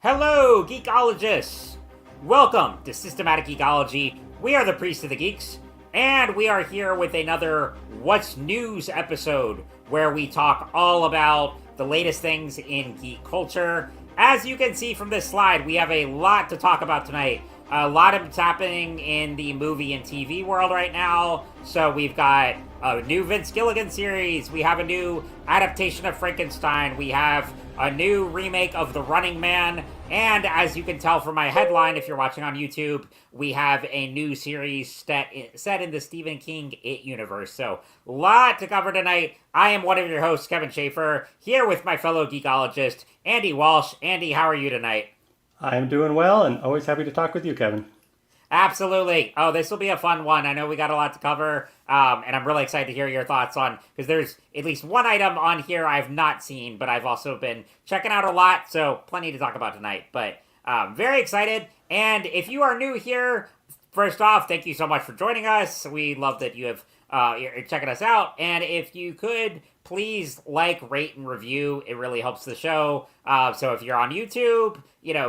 Hello, geekologists! Welcome to Systematic Geekology. We are the Priest of the Geeks, and we are here with another What's News episode where we talk all about the latest things in geek culture. As you can see from this slide, we have a lot to talk about tonight. A lot of it's happening in the movie and TV world right now. So we've got a new Vince Gilligan series, we have a new adaptation of Frankenstein, we have a new remake of The Running Man, and as you can tell from my headline, if you're watching on YouTube, we have a new series set in the Stephen King It universe. So, a lot to cover tonight. I am one of your hosts, Kevin Schaeffer, here with my fellow geekologist, Andy Walsh. Andy, how are you tonight? I'm doing well and always happy to talk with you, Kevin. Absolutely. Oh, this will be a fun one. I know we got a lot to cover, and I'm really excited to hear your thoughts on, because there's at least one item on here I've not seen, but I've also been checking out a lot, so plenty to talk about tonight. But very excited. And if you are new here, first off, thank you so much for joining us. We love that you have you're checking us out. And if you could please like, rate, and review, it really helps the show. So if you're on YouTube,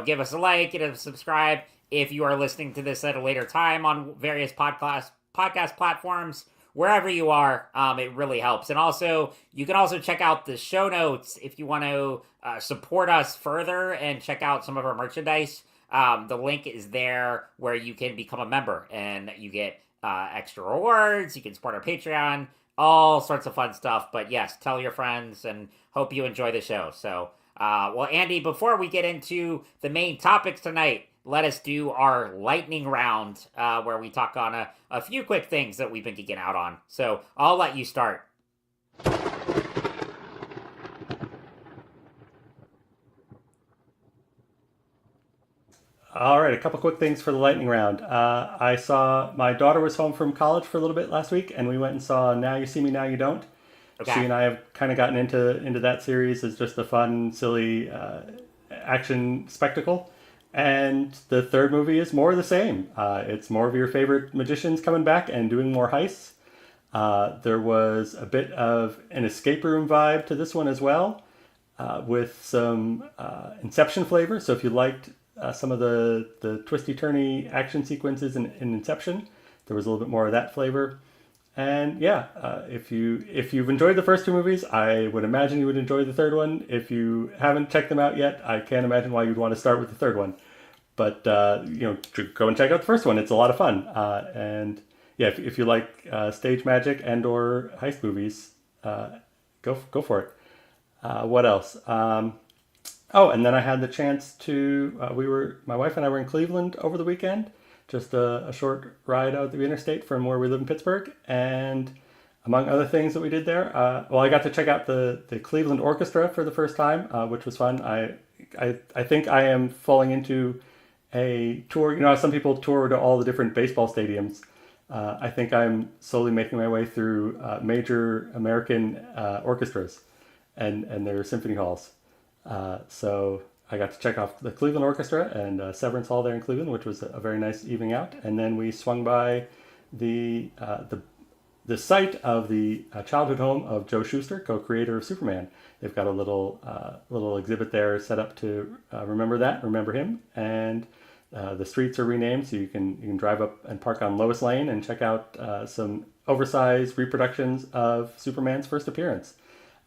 give us a like, subscribe. If you are listening to this at a later time on various podcast platforms, wherever you are, it really helps. And also, you can also check out the show notes if you want to support us further and check out some of our merchandise. The link is there where you can become a member and you get extra rewards. You can support our Patreon, all sorts of fun stuff. But yes, tell your friends and hope you enjoy the show. So, well, Andy, before we get into the main topics tonight, let us do our lightning round, where we talk on a few quick things that we've been geeking out on. So I'll let you start. All right, a couple quick things for the lightning round. I saw my daughter was home from college for a little bit last week, and we went and saw Now You See Me, Now You Don't. Okay. She and I have kind of gotten into that series as just a fun, silly action spectacle. And the third movie is more of the same. It's more of your favorite magicians coming back and doing more heists. There was a bit of an escape room vibe to this one as well, with some Inception flavor. So if you liked some of the twisty-turny action sequences in Inception, there was a little bit more of that flavor. And yeah, if you've enjoyed the first two movies, I would imagine you would enjoy the third one. If you haven't checked them out yet, I can't imagine why you'd want to start with the third one. But go and check out the first one. It's a lot of fun. And yeah, if you like stage magic and or heist movies, go for it. What else? Oh, and then I had the chance to. My wife and I were in Cleveland over the weekend. Just a short ride out the interstate from where we live in Pittsburgh, and among other things that we did there, I got to check out the Cleveland Orchestra for the first time, which was fun. I think I am falling into a tour. You know how some people tour to all the different baseball stadiums. I think I'm slowly making my way through major American orchestras and their symphony halls. So I got to check off the Cleveland Orchestra and Severance Hall there in Cleveland, which was a very nice evening out. And then we swung by the site of the childhood home of Joe Shuster, co-creator of Superman. They've got a little exhibit there set up to remember him, and the streets are renamed, so you can drive up and park on Lois Lane and check out some oversized reproductions of Superman's first appearance.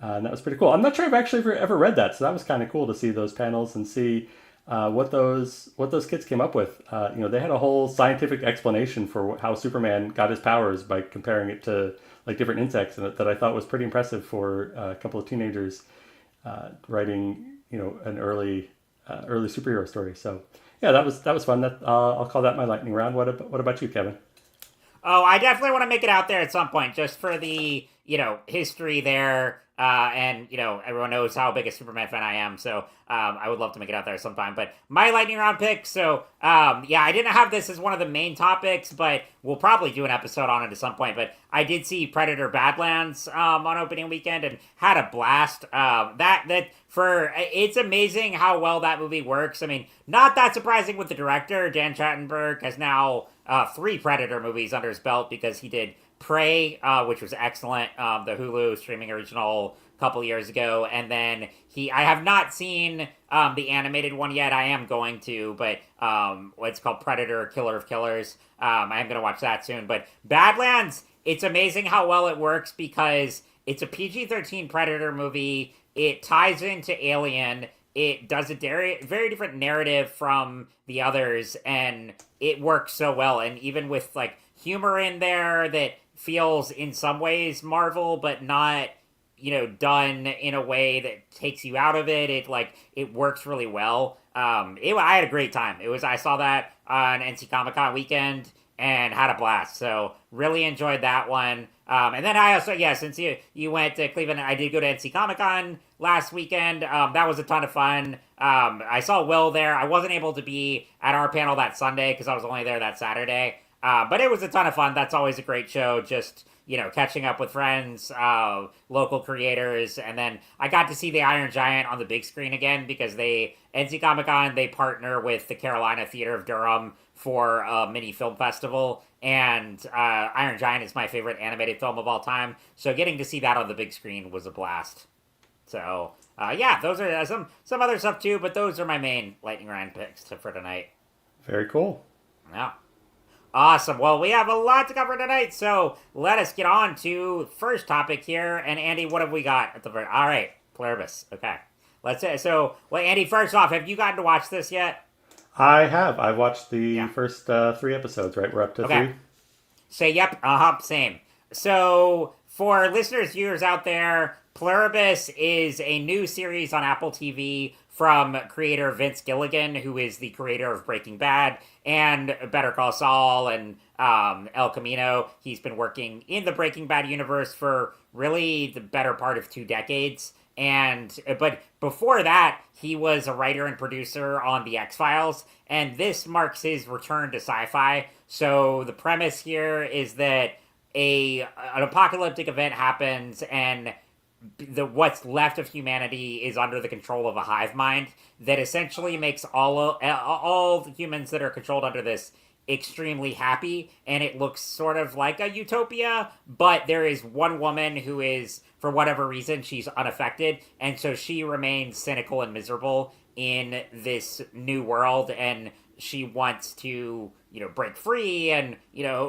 And that was pretty cool. I'm not sure I've actually ever read that, so that was kind of cool to see those panels and see what those kids came up with. They had a whole scientific explanation for how Superman got his powers by comparing it to like different insects, and that I thought was pretty impressive for a couple of teenagers writing an early superhero story. So yeah, that was fun. I'll call that my lightning round. What about you, Kevin? Oh, I definitely want to make it out there at some point, just for the history there. And everyone knows how big a Superman fan I am, so I would love to make it out there sometime. But my lightning round pick, so I didn't have this as one of the main topics, but we'll probably do an episode on it at some point. But I did see Predator Badlands on opening weekend and had a blast. It's amazing how well that movie works. I mean, not that surprising with the director. Dan Trachtenberg has now 3 Predator movies under his belt because he did Prey, which was excellent, the Hulu streaming original couple years ago, and then I have not seen the animated one yet. I am going to, but what's called Predator, Killer of Killers. I am going to watch that soon. But Badlands, it's amazing how well it works because it's a PG-13 Predator movie. It ties into Alien. It does a very different narrative from the others, and it works so well. And even with like humor in there that feels in some ways Marvel, but not, done in a way that takes you out of it. It works really well. I had a great time. I saw that on NC Comic Con weekend and had a blast. So really enjoyed that one. And then I also, since you went to Cleveland, I did go to NC Comic Con last weekend. That was a ton of fun. I saw Will there. I wasn't able to be at our panel that Sunday because I was only there that Saturday. But it was a ton of fun. That's always a great show. Just, catching up with friends, local creators. And then I got to see the Iron Giant on the big screen again because NC Comic Con, they partner with the Carolina Theater of Durham for a mini film festival. And Iron Giant is my favorite animated film of all time. So getting to see that on the big screen was a blast. So, those are some other stuff too, but those are my main lightning round picks for tonight. Very cool. Yeah. Awesome. Well, we have a lot to cover tonight, so let us get on to first topic here. And Andy, what have we got at the first? All right, Pluribus. Okay. Let's say so. Well, Andy, first off, have you gotten to watch this yet? I have. I watched the first 3 episodes, right? We're up to 3. Say yep. Same. So, for listeners, viewers out there, Pluribus is a new series on Apple TV from creator Vince Gilligan, who is the creator of Breaking Bad and Better Call Saul and El Camino. He's been working in the Breaking Bad universe for really the better part of 2 decades. But before that, he was a writer and producer on The X-Files, and this marks his return to sci-fi. So the premise here is that an apocalyptic event happens, and what's left of humanity is under the control of a hive mind that essentially makes all the humans that are controlled under this extremely happy, and it looks sort of like a utopia, but there is one woman who is, for whatever reason, she's unaffected, and so she remains cynical and miserable in this new world, and she wants to, break free and,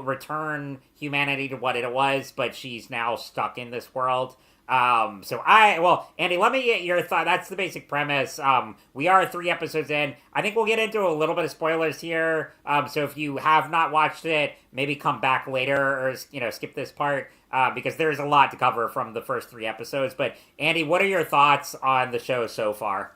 return humanity to what it was, but she's now stuck in this world. Andy, let me get your thought. That's the basic premise. We are 3 episodes in. I think we'll get into a little bit of spoilers here. So if you have not watched it, maybe come back later or, skip this part, because there's a lot to cover from the first 3 episodes. But Andy, what are your thoughts on the show so far?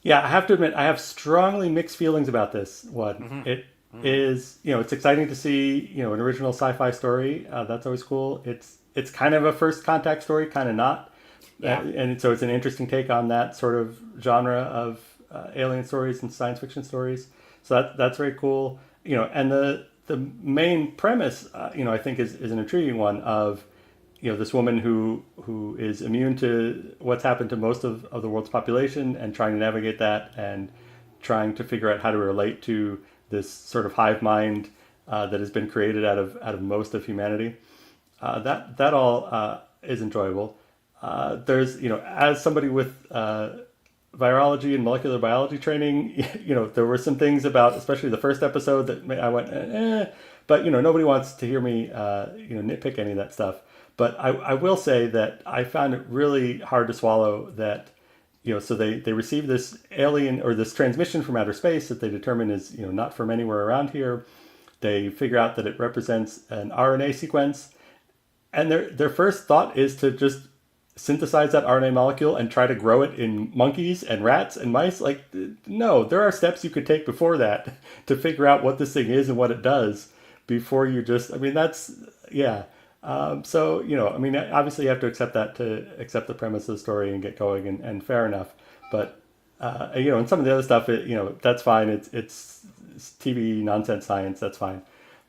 Yeah, I have to admit, I have strongly mixed feelings about this one. Mm-hmm. It is, it's exciting to see, an original sci-fi story. That's always cool. It's kind of a first contact story, kind of not. Yeah. And so it's an interesting take on that sort of genre of alien stories and science fiction stories. So that's very cool. And the main premise, I think is an intriguing one of, this woman who is immune to what's happened to most of the world's population and trying to navigate that and trying to figure out how to relate to this sort of hive mind that has been created out of most of humanity. That all is enjoyable. There's, as somebody with virology and molecular biology training, there were some things about, especially the first episode, that I went, but nobody wants to hear me, nitpick any of that stuff. But I will say that I found it really hard to swallow that, so they receive this alien or this transmission from outer space that they determine is, not from anywhere around here. They figure out that it represents an RNA sequence. And their first thought is to just synthesize that RNA molecule and try to grow it in monkeys and rats and mice. Like, no, there are steps you could take before that to figure out what this thing is and what it does before you just, that's, yeah. Obviously you have to accept that to accept the premise of the story and get going, and fair enough. But, and some of the other stuff, that's fine. It's TV nonsense science, that's fine.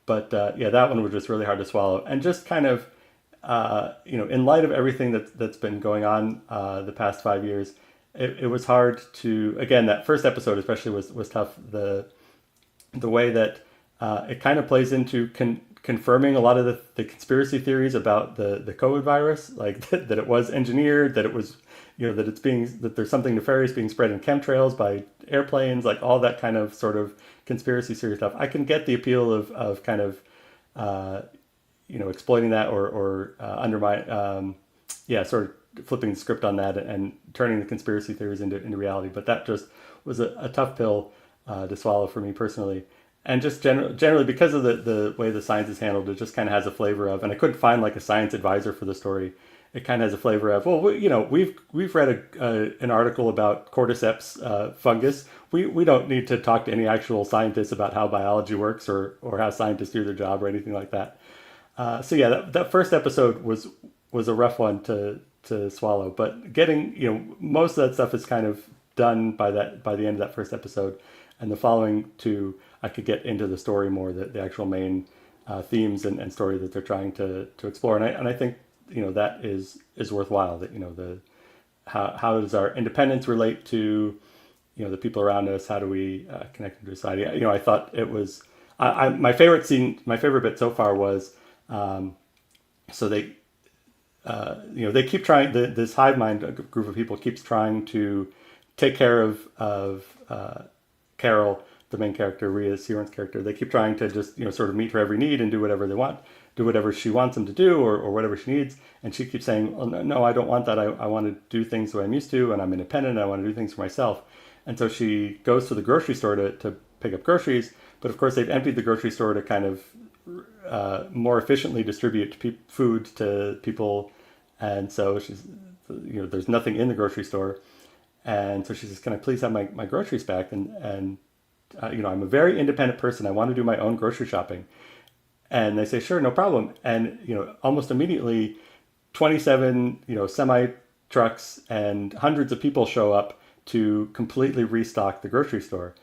But, that one was just really hard to swallow. And just kind of, in light of everything that's been going on the past 5 years, it was hard to, again, that first episode especially was tough. The way that it kind of plays into confirming a lot of the conspiracy theories about the COVID virus, like that it was engineered, that it was, that that there's something nefarious being spread in chemtrails by airplanes, like all that kind of sort of conspiracy theory stuff. I can get the appeal of kind of, exploiting that or undermine, sort of flipping the script on that and turning the conspiracy theories into reality. But that just was a tough pill to swallow for me personally. And just generally because of the way the science is handled, it just kind of has a flavor of, and I couldn't find like a science advisor for the story. It kind of has a flavor of, well, we've read an article about cordyceps fungus. We don't need to talk to any actual scientists about how biology works or how scientists do their job or anything like that. That first episode was a rough one to swallow, but getting, most of that stuff is kind of done by the end of that first episode, and the following two, I could get into the story more, the actual main themes and story that they're trying to explore, and I think that is worthwhile. That how does our independence relate to the people around us? How do we connect into society? I thought it was my favorite scene. My favorite bit so far was so they they keep trying. This hive mind group of people keeps trying to take care of Carol, the main character, Rhea Seeran's character. They keep trying to just sort of meet her every need and do whatever they want, do whatever she wants them to do or whatever she needs. And she keeps saying, "Oh, no, I don't want that. I want to do things the way I'm used to, and I'm independent. And I want to do things for myself." And so she goes to the grocery store to pick up groceries. But of course, they've emptied the grocery store to kind of more efficiently distribute food to people. And so she's, there's nothing in the grocery store. And so she says, "Can I please have my groceries back?" And I'm a very independent person. I want to do my own grocery shopping. And they say, "Sure, no problem." And, almost immediately 27, semi trucks and hundreds of people show up to completely restock the grocery store.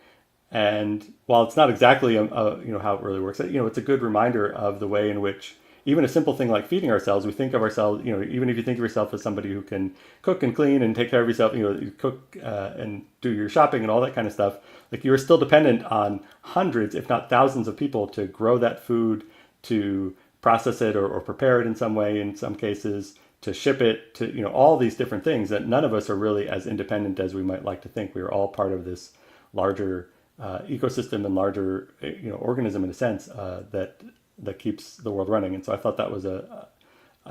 And while it's not exactly, how it really works, it's a good reminder of the way in which even a simple thing like feeding ourselves, we think of ourselves, even if you think of yourself as somebody who can cook and clean and take care of yourself, you cook and do your shopping and all that kind of stuff, like you're still dependent on hundreds, if not thousands of people to grow that food, to process it or prepare it in some way, in some cases, to ship it, to, all these different things that none of us are really as independent as we might like to think. We are all part of this larger ecosystem and larger, organism in a sense that keeps the world running. And so I thought that was a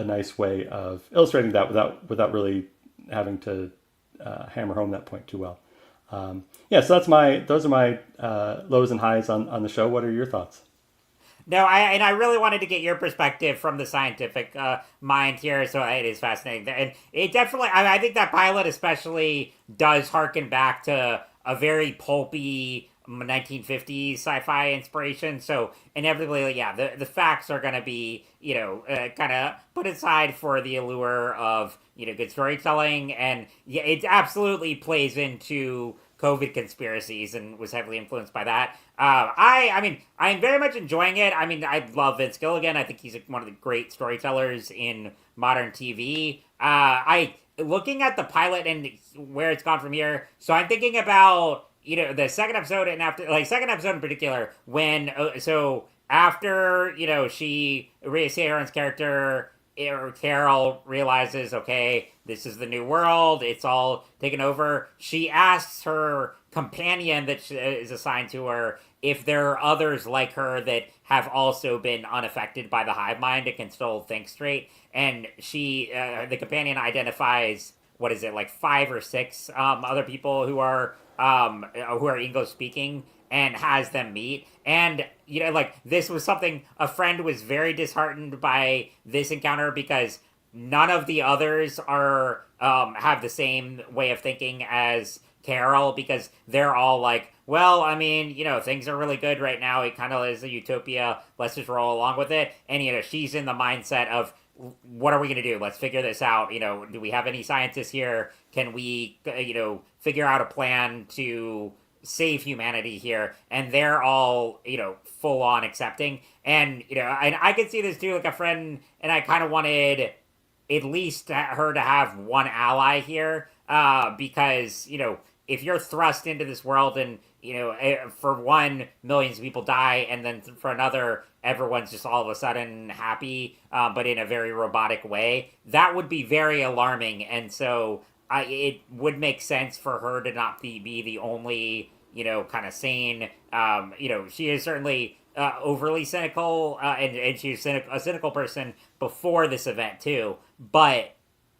nice way of illustrating that without really having to hammer home that point too well. So those are my lows and highs on the show. What are your thoughts? No, I really wanted to get your perspective from the scientific mind here, so it is fascinating. And it definitely, I think that pilot especially does harken back to a very pulpy 1950s sci-fi inspiration. So inevitably, the facts are going to be, kind of put aside for the allure of, good storytelling. And it absolutely plays into COVID conspiracies and was heavily influenced by that. I'm very much enjoying it. I love Vince Gilligan. I think he's one of the great storytellers in modern TV. Looking at the pilot and where it's gone from here. So I'm thinking about, the second episode and second episode in particular, when, after, Rhea Seeran's character, Carol realizes, okay, this is the new world, it's all taken over. She asks her companion that is assigned to her if there are others like her that have also been unaffected by the hive mind and can still think straight. And she, the companion identifies, what is it, like 5 or 6 other people who are English speaking, and has them meet. And, this was something, a friend was very disheartened by this encounter because none of the others are, have the same way of thinking as Carol, because they're all like, well, things are really good right now. It kind of is a utopia. Let's just roll along with it. And, she's in the mindset of, what are we going to do? Let's figure this out. Do we have any scientists here? Can we, figure out a plan to save humanity here? And they're all, full on accepting. And, and I could see this too, like a friend, and I kind of wanted at least her to have one ally here, because, if you're thrust into this world and, for one, millions of people die, and then for another, everyone's just all of a sudden happy, but in a very robotic way, that would be very alarming. And so it would make sense for her to not be the only, kind of sane. She is certainly overly cynical, and she's a cynical person before this event too. But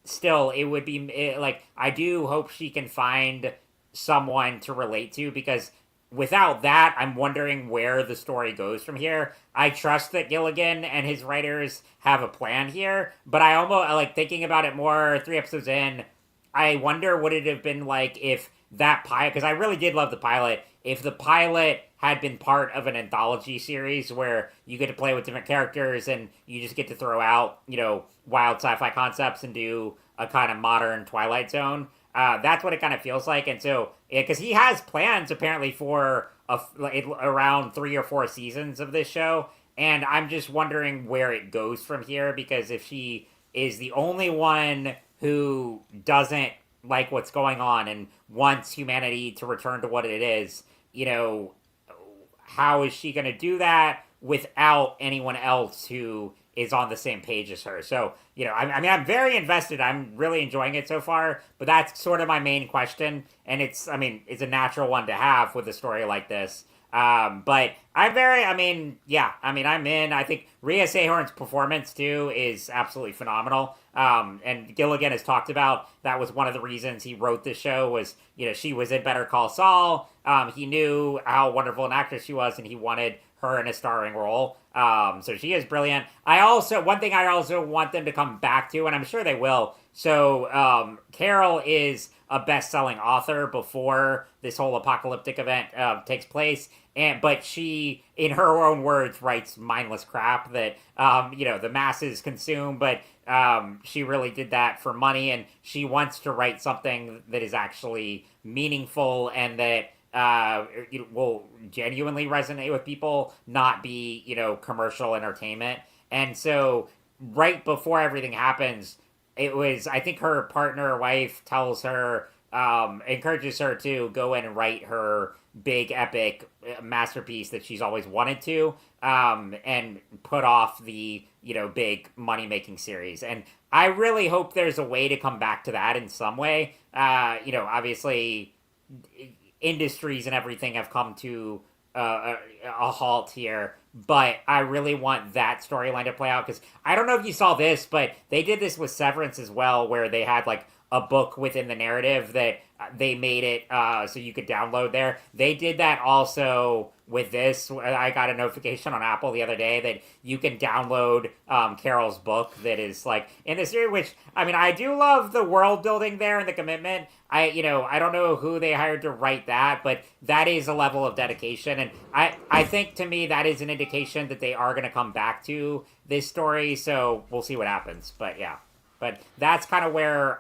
still, it would be I do hope she can find someone to relate to, because without that, I'm wondering where the story goes from here. I trust that Gilligan and his writers have a plan here, but I almost thinking about it more 3 episodes in. I wonder what it'd have been like if that pilot, because I really did love the pilot, if the pilot had been part of an anthology series where you get to play with different characters and you just get to throw out, wild sci-fi concepts and do a kind of modern Twilight Zone. That's what it kind of feels like. And so, because he has plans apparently for around 3 or 4 seasons of this show, and I'm just wondering where it goes from here, because if she is the only one who doesn't like what's going on and wants humanity to return to what it is, how is she going to do that without anyone else who is on the same page as her? So, I'm very invested. I'm really enjoying it so far, but that's sort of my main question. And it's a natural one to have with a story like this. But I'm in. I think Rhea Seehorn's performance too is absolutely phenomenal. And Gilligan has talked about that was one of the reasons he wrote this show was, she was in Better Call Saul. He knew how wonderful an actress she was, and he wanted her in a starring role. So she is brilliant. One thing I also want them to come back to, and I'm sure they will. So, Carol is a best-selling author before this whole apocalyptic event takes place. But she, in her own words, writes mindless crap that, the masses consume, but she really did that for money, and she wants to write something that is actually meaningful and that will genuinely resonate with people, not be, commercial entertainment. And so right before everything happens, I think her partner or wife tells her, encourages her to go in and write her big epic masterpiece that she's always wanted to, and put off the, big money-making series. And I really hope there's a way to come back to that in some way. Obviously, industries and everything have come to a halt here, but I really want that storyline to play out, because I don't know if you saw this, but they did this with Severance as well, where they had a book within the narrative that they made it so you could download there. They did that also with this. I got a notification on Apple the other day that you can download Carol's book that is in the series, which, I do love the world building there and the commitment. I don't know who they hired to write that, but that is a level of dedication. And I think, to me, that is an indication that they are going to come back to this story. So we'll see what happens. But yeah. But that's kind of where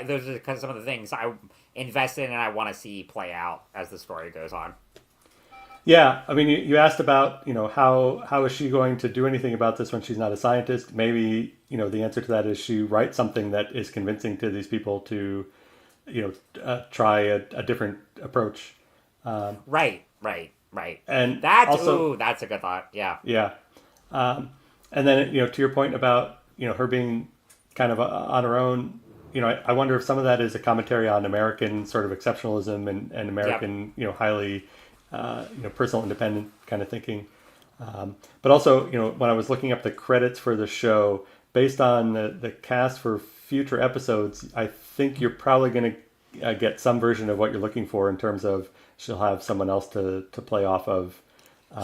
those are kind of some of the things I invested in and I want to see play out as the story goes on. Yeah, you asked about, how is she going to do anything about this when she's not a scientist? Maybe, the answer to that is she writes something that is convincing to these people to, try a different approach. Right. And that's also, that's a good thought. Yeah. Yeah. And then, to your point about, her being kind of on her own, I wonder if some of that is a commentary on American sort of exceptionalism and American, highly, personal independent kind of thinking. But also, when I was looking up the credits for the show, based on the cast for future episodes, I think you're probably going to get some version of what you're looking for in terms of she'll have someone else to play off of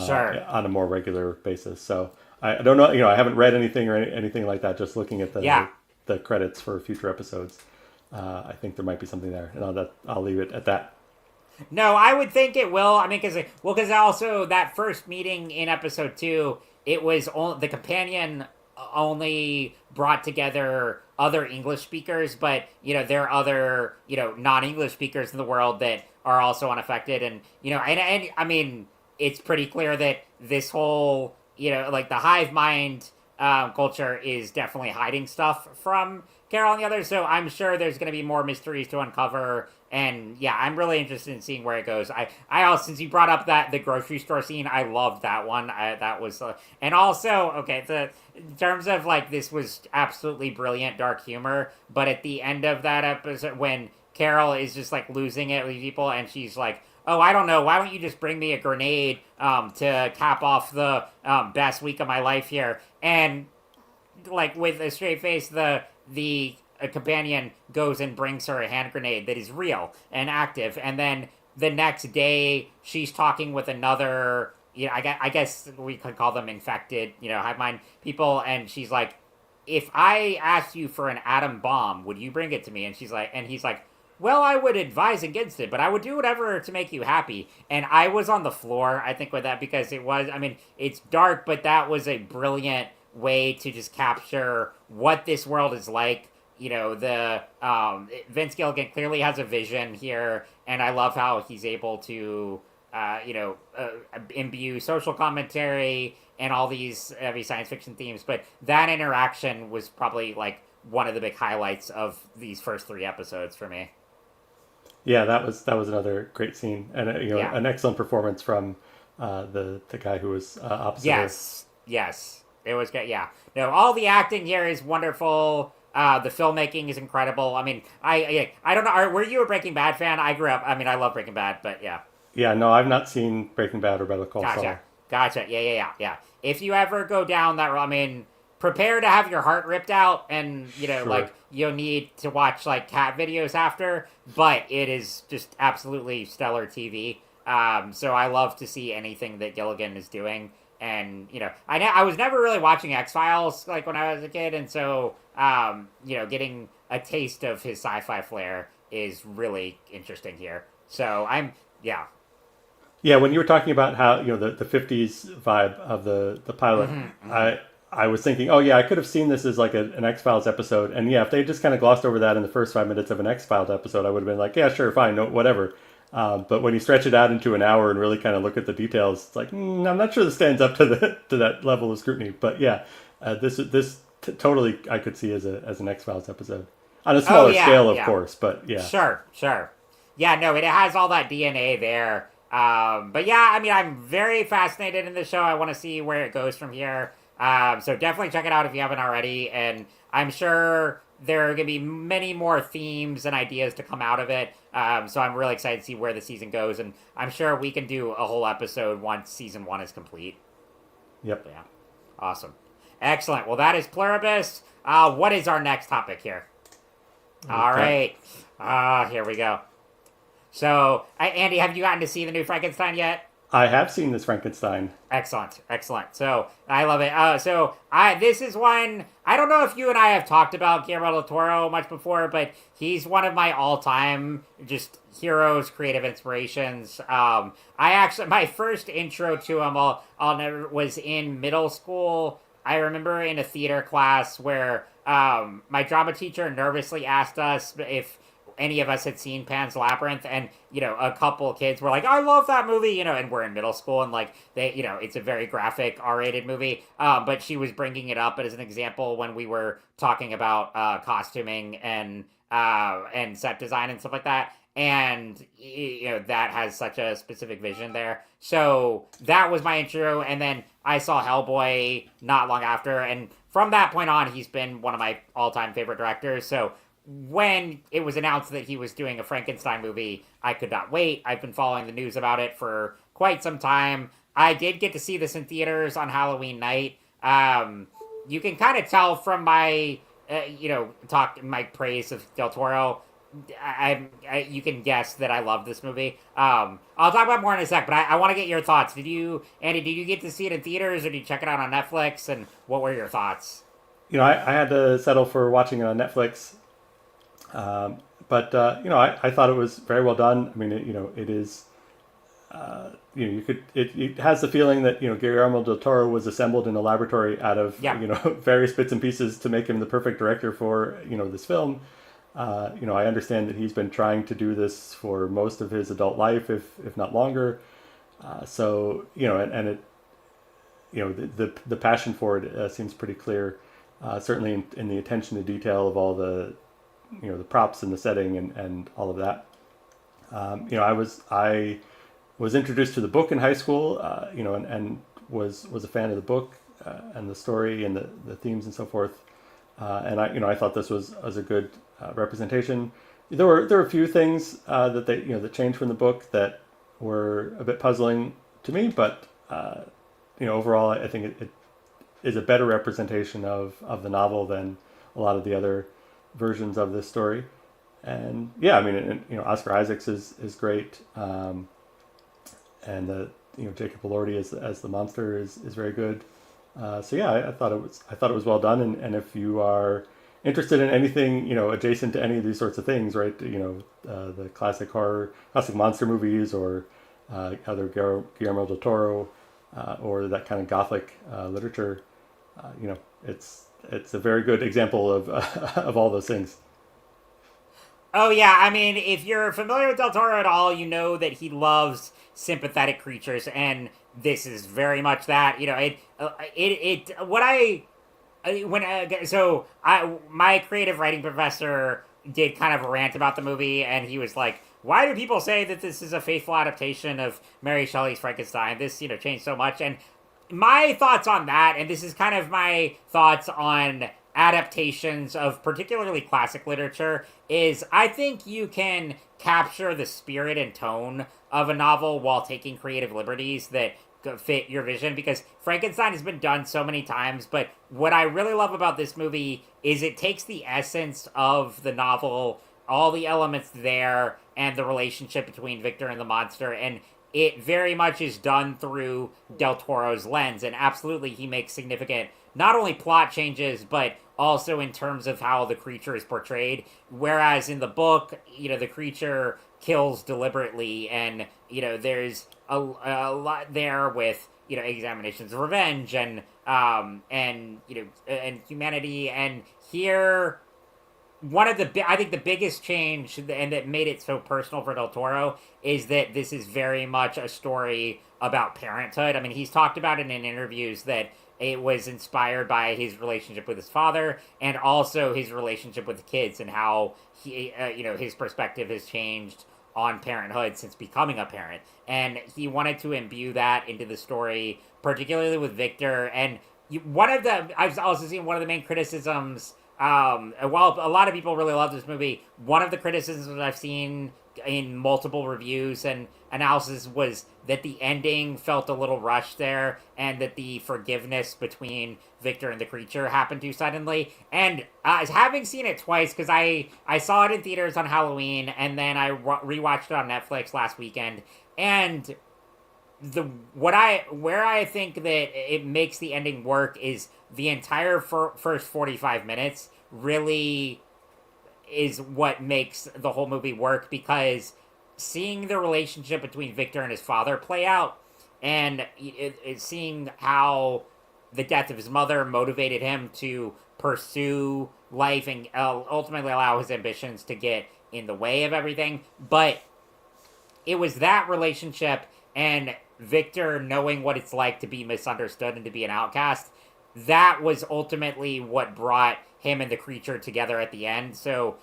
Sure. on a more regular basis. So I don't know, I haven't read anything or anything like that, just looking at the credits for future episodes. I think there might be something there, and I'll leave it at that. No, I would think it will. Because also that first meeting in episode 2, it was the companion only brought together other English speakers, but there are other non-English speakers in the world that are also unaffected, and it's pretty clear that this whole the hive mind culture is definitely hiding stuff from Carol and the others. So I'm sure there's going to be more mysteries to uncover And yeah, I'm really interested in seeing where it goes. I also, since you brought up that the grocery store scene, I loved that one. That was, and also okay. In terms of like this was absolutely brilliant dark humor, but at the end of that episode, when Carol is just like losing it with people, and she's like, "Oh, I don't know. Why don't you just bring me a grenade to cap off the best week of my life here?" And like with a straight face, the a companion goes and brings her a hand grenade that is real and active, and then the next day she's talking with another. You know, I guess we could call them infected. You know, hive mind people, and she's like, "If I asked you for an atom bomb, would you bring it to me?" And he's like, "Well, I would advise against it, but I would do whatever to make you happy." And I was on the floor, I think, with that because it was. I mean, it's dark, but that was a brilliant way to just capture what this world is like. You know, the Vince Gilligan clearly has a vision here, and I love how he's able to, imbue social commentary and all these heavy science fiction themes. But that interaction was probably like one of the big highlights of these first three episodes for me. Yeah, that was another great scene, and Yeah. an excellent performance from the guy who was opposite her. Yes, it was good. Yeah, no, all the acting here is wonderful. The filmmaking is incredible. I mean, I don't know. Were you a Breaking Bad fan? I grew up. I mean, I love Breaking Bad, but yeah. Yeah, no, I've not seen Breaking Bad or Better Call Saul. Gotcha. Yeah. If you ever go down that road, I mean, prepare to have your heart ripped out, and Sure. like you'll need to watch like cat videos after. But it is just absolutely stellar TV. So I love to see anything that Gilligan is doing, and I was never really watching X Files like when I was a kid, and so getting a taste of his sci-fi flair is really interesting here. So yeah. Yeah, when you were talking about how the '50s vibe of the pilot, I was thinking, oh yeah, I could have seen this as like an X Files episode, and yeah, if they just kind of glossed over that in the first 5 minutes of an X Files episode, I would have been like, yeah, sure, fine, no, whatever. But when you stretch it out into an hour and really kind of look at the details, it's like I'm not sure this stands up to that level of scrutiny. But yeah, this totally I could see as an X Files episode on a Oh smaller yeah, scale, of yeah. course. But yeah, Sure. Yeah, no, it has all that DNA there. But yeah, I mean, I'm very fascinated in the show. I want to see where it goes from here. So definitely check it out if you haven't already. And I'm sure there are going to be many more themes and ideas to come out of it. So I'm really excited to see where the season goes. And I'm sure we can do a whole episode once season one is complete. yep. But yeah, awesome. Excellent. Well, that is Pluribus. What is our next topic here? All Okay. right. Here we go. So, Andy, have you gotten to see the new Frankenstein yet? I have seen this Frankenstein. Excellent. So I love it. This is one I don't know if you and I have talked about Guillermo Del Toro much before, but he's one of my all-time just heroes, creative inspirations. I actually my first intro to him, I'll never was in middle school. I remember in a theater class where my drama teacher nervously asked us if any of us had seen Pan's Labyrinth, and a couple of kids were like, "I love that movie," and we're in middle school, and like it's a very graphic R-rated movie. But she was bringing it up as an example when we were talking about costuming and set design and stuff like that. And that has such a specific vision there. So that was my intro, and then I saw Hellboy not long after, and from that point on, he's been one of my all-time favorite directors. So when it was announced that he was doing a Frankenstein movie, I could not wait. I've been following the news about it for quite some time. I did get to see this in theaters on Halloween night. You can kind of tell from my, my praise of Del Toro. You can guess that I love this movie. I'll talk about more in a sec, but I want to get your thoughts. Andy, did you get to see it in theaters, or did you check it out on Netflix? And what were your thoughts? I had to settle for watching it on Netflix. But I thought it was very well done. I mean, it is. You could. It has the feeling that Guillermo del Toro was assembled in a laboratory out of Yeah. various bits and pieces to make him the perfect director for this film. I understand that he's been trying to do this for most of his adult life, if not longer. So and it the passion for it seems pretty clear. Certainly in the attention to detail of all the the props and the setting and all of that. I was introduced to the book in high school, and was a fan of the book and the story and the themes and so forth. And I thought this was a good representation. There were a few things that changed from the book that were a bit puzzling to me, but overall I think it is a better representation of the novel than a lot of the other versions of this story. And yeah, I mean, Oscar Isaacs is great, and Jacob Elordi as the monster is very good. So yeah, I thought it was well done, and if you are interested in anything adjacent to any of these sorts of things, right? The classic monster movies, or other Guillermo Del Toro, or that kind of gothic literature. It's a very good example of of all those things. Oh yeah, I mean, if you're familiar with Del Toro at all, you know that he loves sympathetic creatures, and this is very much that. What I when so I my creative writing professor did kind of a rant about the movie, and he was like, "Why do people say that this is a faithful adaptation of Mary Shelley's Frankenstein? This changed so much." And my thoughts on that, and this is kind of my thoughts on adaptations of particularly classic literature, is I think you can capture the spirit and tone of a novel while taking creative liberties that fit your vision, because Frankenstein has been done so many times, but what I really love about this movie is it takes the essence of the novel, all the elements there, and the relationship between Victor and the monster, and it very much is done through Del Toro's lens, and absolutely he makes significant, not only plot changes, but also in terms of how the creature is portrayed. Whereas in the book, the creature kills deliberately, and, there's a lot there with, examinations of revenge and humanity. And here, I think the biggest change, and that made it so personal for Del Toro, is that this is very much a story about parenthood. I mean, he's talked about it in interviews that it was inspired by his relationship with his father, and also his relationship with the kids, and how his perspective has changed on parenthood since becoming a parent. And he wanted to imbue that into the story, particularly with Victor. And I've also seen one of the main criticisms. While a lot of people really love this movie, one of the criticisms I've seen in multiple reviews and analysis was that the ending felt a little rushed there, and that the forgiveness between Victor and the creature happened too suddenly. And having seen it twice, because I saw it in theaters on Halloween, and then I rewatched it on Netflix last weekend, and where I think that it makes the ending work is the entire first 45 minutes really is what makes the whole movie work, because seeing the relationship between Victor and his father play out, and seeing how the death of his mother motivated him to pursue life and ultimately allow his ambitions to get in the way of everything. But it was that relationship, and Victor knowing what it's like to be misunderstood and to be an outcast, that was ultimately what brought him and the creature together at the end. So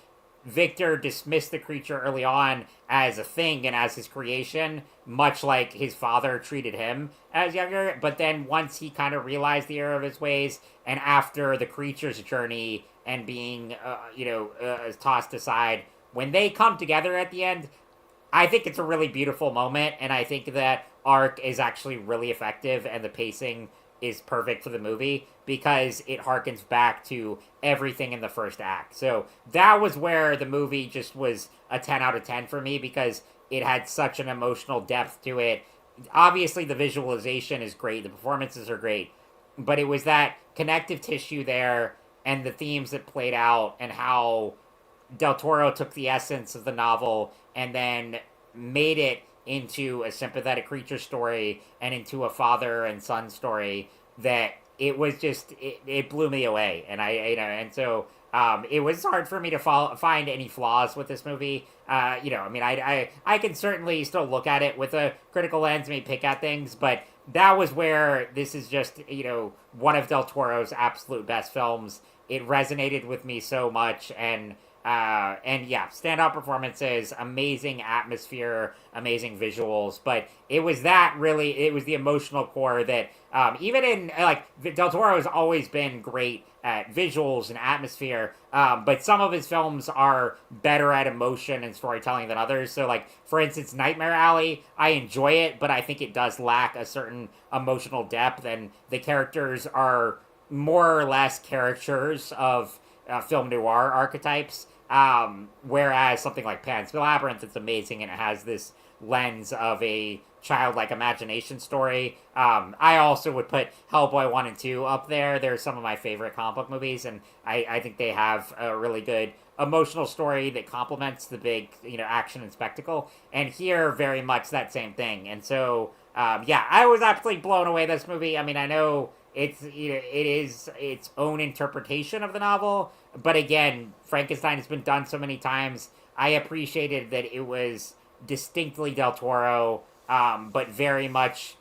Victor dismissed the creature early on as a thing and as his creation, much like his father treated him as younger. But then once he kind of realized the error of his ways, and after the creature's journey and being, tossed aside, when they come together at the end, I think it's a really beautiful moment, and I think that arc is actually really effective, and the pacing is perfect for the movie because it harkens back to everything in the first act. So that was where the movie just was a 10 out of 10 for me, because it had such an emotional depth to it. Obviously the visualization is great, the performances are great, but it was that connective tissue there, and the themes that played out, and how Del Toro took the essence of the novel and then made it into a sympathetic creature story and into a father and son story, that it was just it blew me away. And it was hard for me to find any flaws with this movie. I can certainly still look at it with a critical lens, maybe pick at things, but that was where this is just one of Del Toro's absolute best films. It resonated with me so much, and And yeah, standout performances, amazing atmosphere, amazing visuals. But it was the emotional core that, even in, like, Del Toro has always been great at visuals and atmosphere, but some of his films are better at emotion and storytelling than others. So, like, for instance, Nightmare Alley, I enjoy it, but I think it does lack a certain emotional depth, and the characters are more or less caricatures of film noir archetypes. Whereas something like Pan's Labyrinth, it's amazing and it has this lens of a childlike imagination story. I also would put Hellboy 1 and 2 up there. They're some of my favorite comic book movies, and I think they have a really good emotional story that complements the big, action and spectacle. And here, very much that same thing. And so, yeah, I was absolutely blown away this movie. I mean, I know it is its own interpretation of the novel, but again, Frankenstein has been done so many times. I appreciated that it was distinctly Del Toro, but very much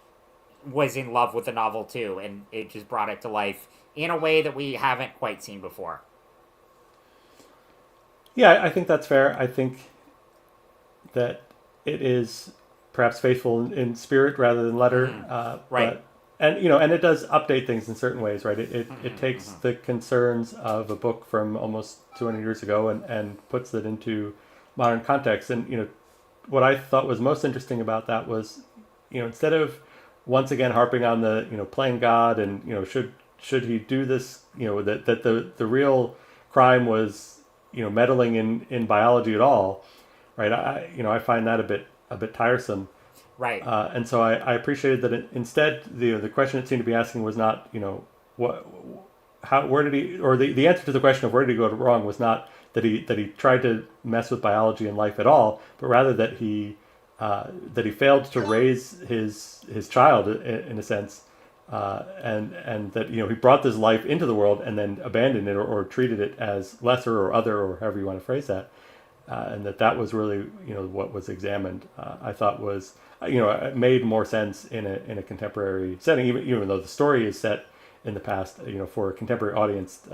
was in love with the novel too, and it just brought it to life in a way that we haven't quite seen before. Yeah, I think that's fair. I think that it is perhaps faithful in spirit rather than letter. Right. But, and it does update things in certain ways, right? It takes the concerns of a book from almost 200 years ago and puts it into modern context. And, what I thought was most interesting about that was, instead of once again harping on the, playing God and, should he do this, that the real crime was, meddling in biology at all, right? I find that a bit tiresome. Right. And so I appreciated that instead the question it seemed to be asking was not, where did he, or the answer to the question of where did he go wrong was not that he tried to mess with biology and life at all, but rather that he failed to raise his child in a sense, and that he brought this life into the world and then abandoned it or treated it as lesser or other or however you want to phrase that, and that was really what was examined. I thought was it made more sense in a contemporary setting, even though the story is set in the past. For a contemporary audience,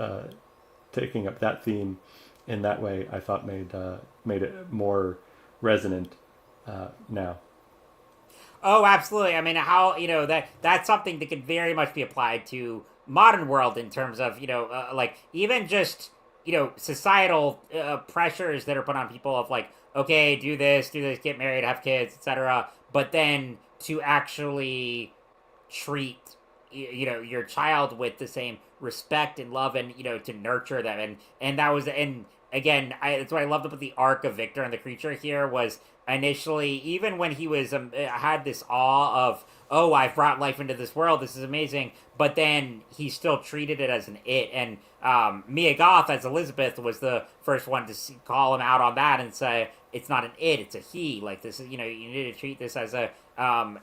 taking up that theme in that way, I thought made it more resonant now. Oh, absolutely. I mean, how that's something that could very much be applied to modern world in terms of like even just societal pressures that are put on people of like, okay, do this, get married, have kids, etc. But then to actually treat your child with the same respect and love, and to nurture them, and that was, and again, that's what I loved about the arc of Victor and the creature here was initially, even when he was had this awe of, oh, I've brought life into this world, this is amazing, but then he still treated it as an it. And Mia Goth as Elizabeth was the first one to call him out on that and say it's not an it, it's a he. Like, this is, you need to treat this as a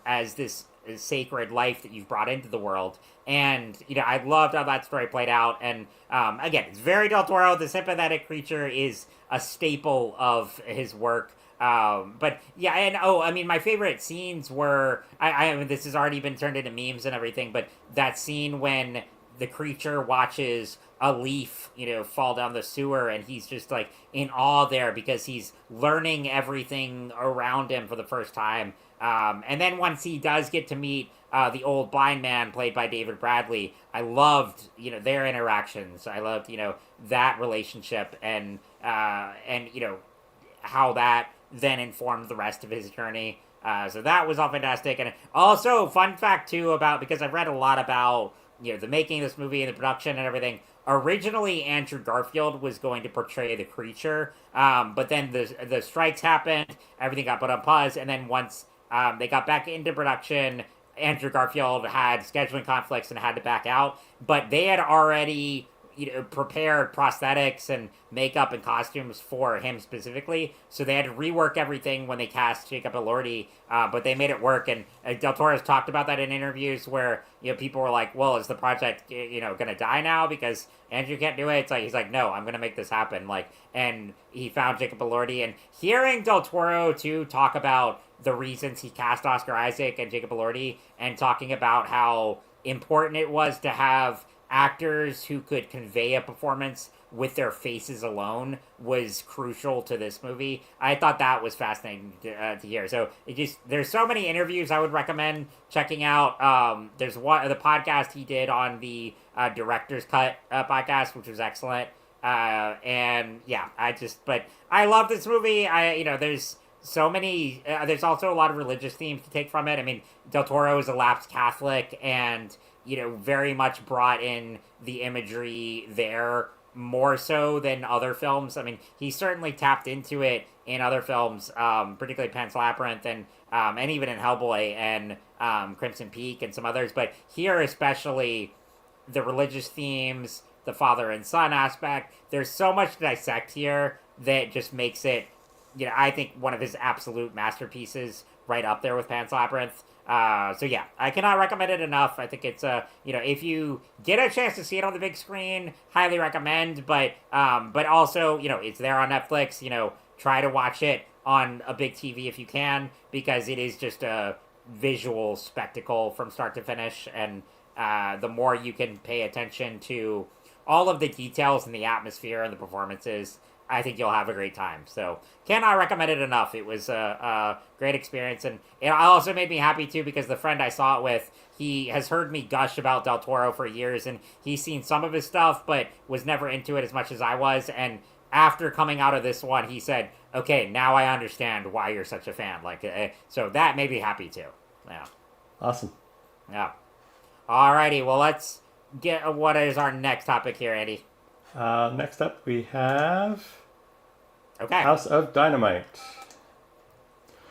as this sacred life that you've brought into the world. And I loved how that story played out. And again, it's very Del Toro. The sympathetic creature is a staple of his work. But yeah, and I mean, my favorite scenes were, I mean, this has already been turned into memes and everything, but that scene when the creature watches a leaf, fall down the sewer, and he's just like in awe there because he's learning everything around him for the first time. And then once he does get to meet the old blind man played by David Bradley, I loved, their interactions. I loved, that relationship, and how that then informed the rest of his journey. So that was all fantastic. And also, fun fact too about, because I've read a lot about the making of this movie and the production and everything. Originally, Andrew Garfield was going to portray the creature, but then the strikes happened, everything got put on pause, and then once they got back into production, Andrew Garfield had scheduling conflicts and had to back out. But they had already prepared prosthetics and makeup and costumes for him specifically, so they had to rework everything when they cast Jacob Elordi, but they made it work. And Del Toro's talked about that in interviews where people were like, well, is the project gonna die now because Andrew can't do it? It's like, he's like, no, I'm gonna make this happen. Like, and he found Jacob Elordi. And hearing Del Toro too talk about the reasons he cast Oscar Isaac and Jacob Elordi, and talking about how important it was to have actors who could convey a performance with their faces alone was crucial to this movie. I thought that was fascinating to hear. So there's so many interviews I would recommend checking out. There's the podcast he did on the director's cut podcast, which was excellent. And yeah, but I love this movie. There's so many. There's also a lot of religious themes to take from it. I mean, Del Toro is a lapsed Catholic, and very much brought in the imagery there more so than other films. I mean, he certainly tapped into it in other films, particularly Pan's Labyrinth and even in Hellboy and Crimson Peak and some others. But here especially, the religious themes, the father and son aspect, there's so much to dissect here that just makes it, I think one of his absolute masterpieces, right up there with Pan's Labyrinth. So yeah, I cannot recommend it enough. I think it's if you get a chance to see it on the big screen, highly recommend. But also, it's there on Netflix. Try to watch it on a big TV if you can, because it is just a visual spectacle from start to finish. And the more you can pay attention to all of the details and the atmosphere and the performances, I think you'll have a great time. So cannot recommend it enough. It was a great experience, and it also made me happy too, because the friend I saw it with, he has heard me gush about Del Toro for years, and he's seen some of his stuff but was never into it as much as I was. And after coming out of this one, he said, okay, now I understand why you're such a fan. So that made me happy too. Yeah. Awesome. Yeah. Alrighty, well, let's get what is our next topic here, Andy. Next up, we have Okay. House of Dynamite.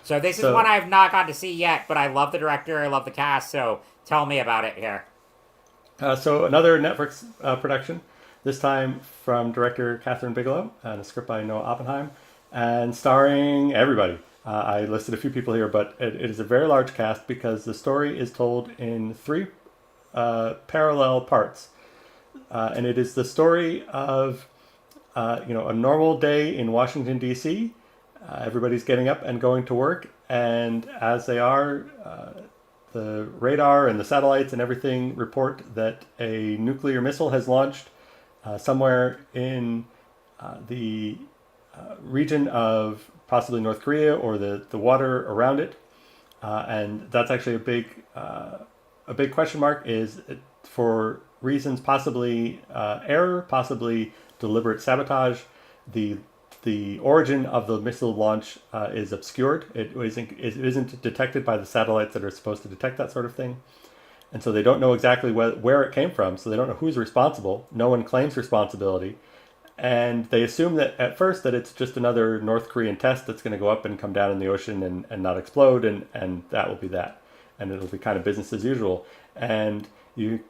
So this is one I have not got to see yet, but I love the director, I love the cast, so tell me about it here. So another Netflix production, this time from director Catherine Bigelow, and a script by Noah Oppenheim, and starring everybody. I listed a few people here, but it is a very large cast because the story is told in 3 parallel parts. And it is the story of, a normal day in Washington, D.C. Everybody's getting up and going to work. And as they are, the radar and the satellites and everything report that a nuclear missile has launched somewhere in the region of possibly North Korea or the water around it. And that's actually a big question mark, is for reasons possibly error, possibly deliberate sabotage. The origin of the missile launch is obscured. It isn't detected by the satellites that are supposed to detect that sort of thing. And so they don't know exactly where it came from, so they don't know who's responsible. No one claims responsibility. And they assume that at first that it's just another North Korean test that's going to go up and come down in the ocean and not explode, and that will be that. And it'll be kind of business as usual. And you